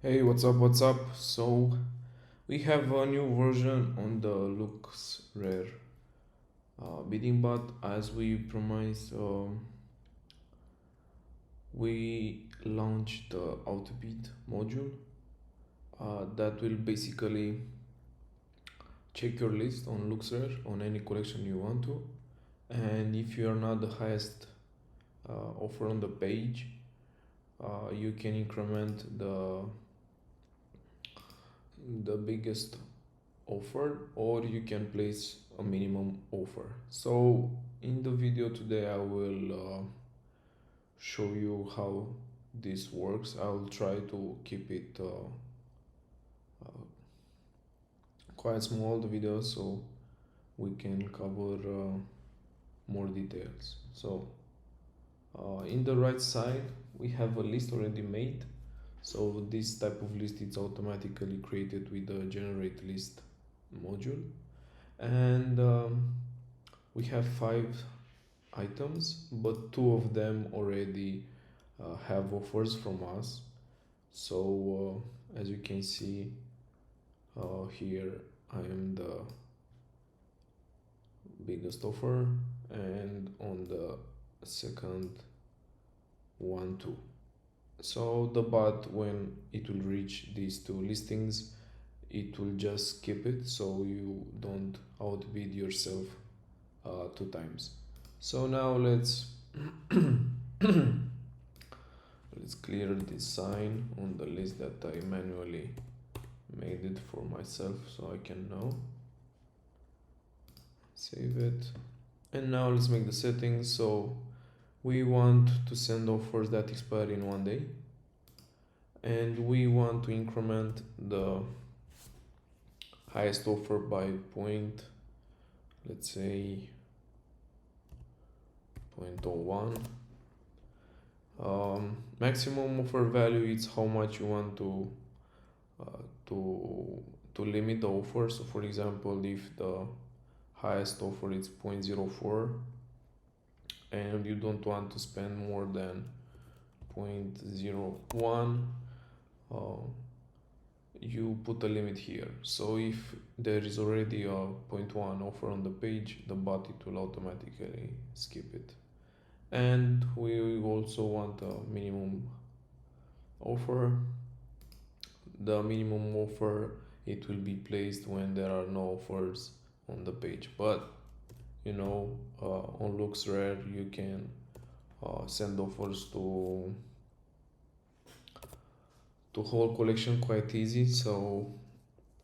Hey, what's up? What's up? So, we have a new version on the LooksRare bidding bot. As we promised, we launched the OutBid module that will basically check your list on LooksRare on any collection you want to. And if you are not the highest offer on the page, you can increment the biggest offer, or you can place a minimum offer. So in the video today I will show you how this works. I'll try to keep it quite small, the video, so we can cover more details. So in the right side we have a list already made. So this type of list is automatically created with the generate list module, and we have 5 items, but 2 of them already have offers from us. So as you can see here, I am the biggest offer, and on the second one too. So the bot, when it will reach these 2 listings, it will just skip it, so you don't outbid yourself 2 times. So now let's clear this sign on the list that I manually made it for myself, so I can know. Save it. And now let's make the settings. So we want to send offers that expire in 1 day, and we want to increment the highest offer by point, let's say 0.01. Maximum offer value is how much you want to limit the offer. So for example, if the highest offer is 0.04 and you don't want to spend more than 0.01, you put a limit here. So if there is already a 0.1 offer on the page, the bot it will automatically skip it. And we also want a minimum offer. The minimum offer, it will be placed when there are no offers on the page, but you know, on LooksRare you can send offers to whole collection quite easy. So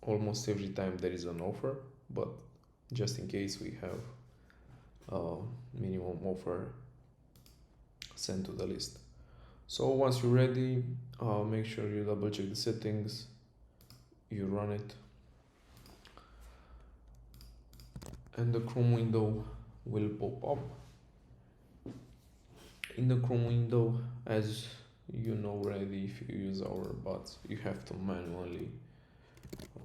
almost every time there is an offer, but just in case we have minimum offer sent to the list. So once you're ready, make sure you double check the settings, you run it, and the Chrome window will pop up. In the Chrome window, as you know already, if you use our bots, you have to manually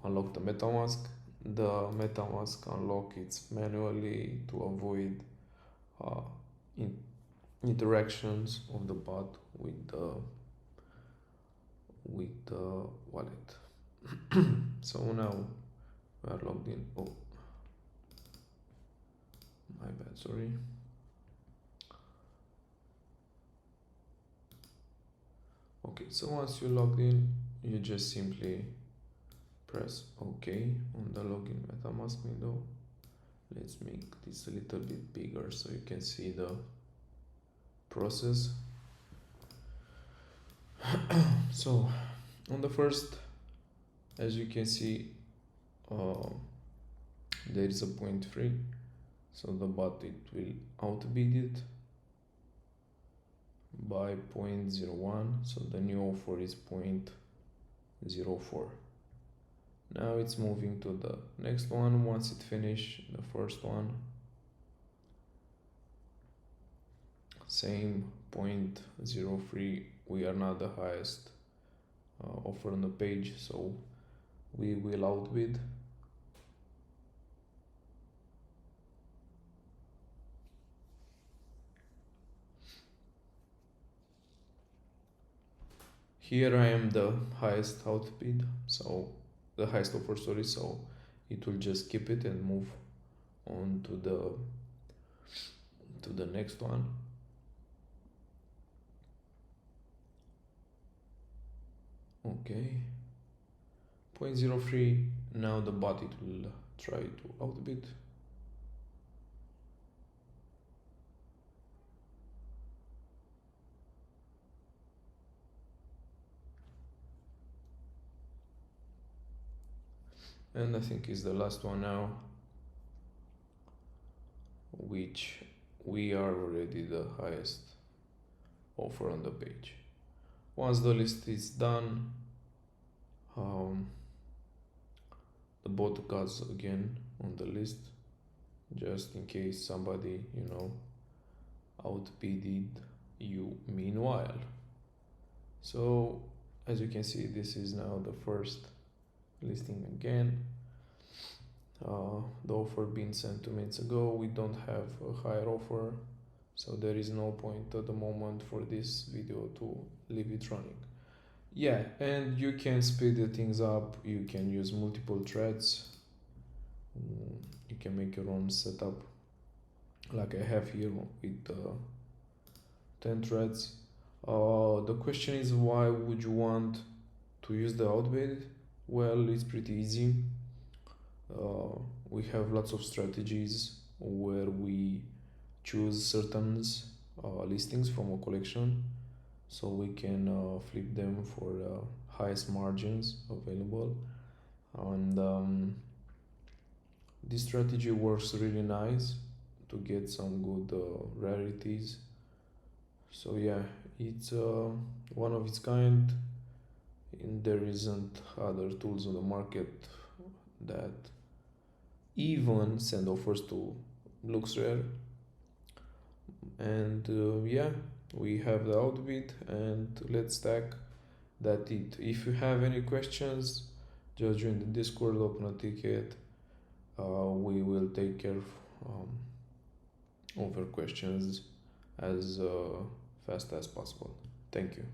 unlock the MetaMask. The MetaMask unlock it's manually to avoid interactions of the bot with the wallet. So now we are logged in. Oh, my bad, sorry. Okay, so once you logged in, you just simply press OK on the login MetaMask window. Let's make this a little bit bigger so you can see the process. So on the first, as you can see, there is a 0.3, so the bot it will outbid it by 0.01, so the new offer is 0.04. Now it's moving to the next one. Once it finishes the first one, same 0.03. We are not the highest offer on the page, so we will outbid. Here I am the highest outbid, so the highest offer, sorry, so it will just keep it and move on to the next one. Okay, 0.03. Now the bot it will try to outbid. And I think is the last one now, which we are already the highest offer on the page. Once the list is done, the bot goes again on the list, just in case somebody, outbidded you meanwhile. So as you can see, this is now the first listing again. The offer being sent 2 minutes ago. We don't have a higher offer, so there is no point at the moment for this video to leave it running. Yeah, and you can speed the things up. You can use multiple threads. You can make your own setup, like I have here with 10 threads. The question is, why would you want to use the OutBid? Well, it's pretty easy. We have lots of strategies where we choose certain listings from a collection, so we can flip them for highest margins available. And this strategy works really nice to get some good rarities. So yeah, it's one of its kind, and there isn't other tools on the market that even send offers to LooksRare. And yeah, we have the outbid, and let's stack that it. If you have any questions, just join the Discord, open a ticket. We will take care of your questions as fast as possible. Thank you.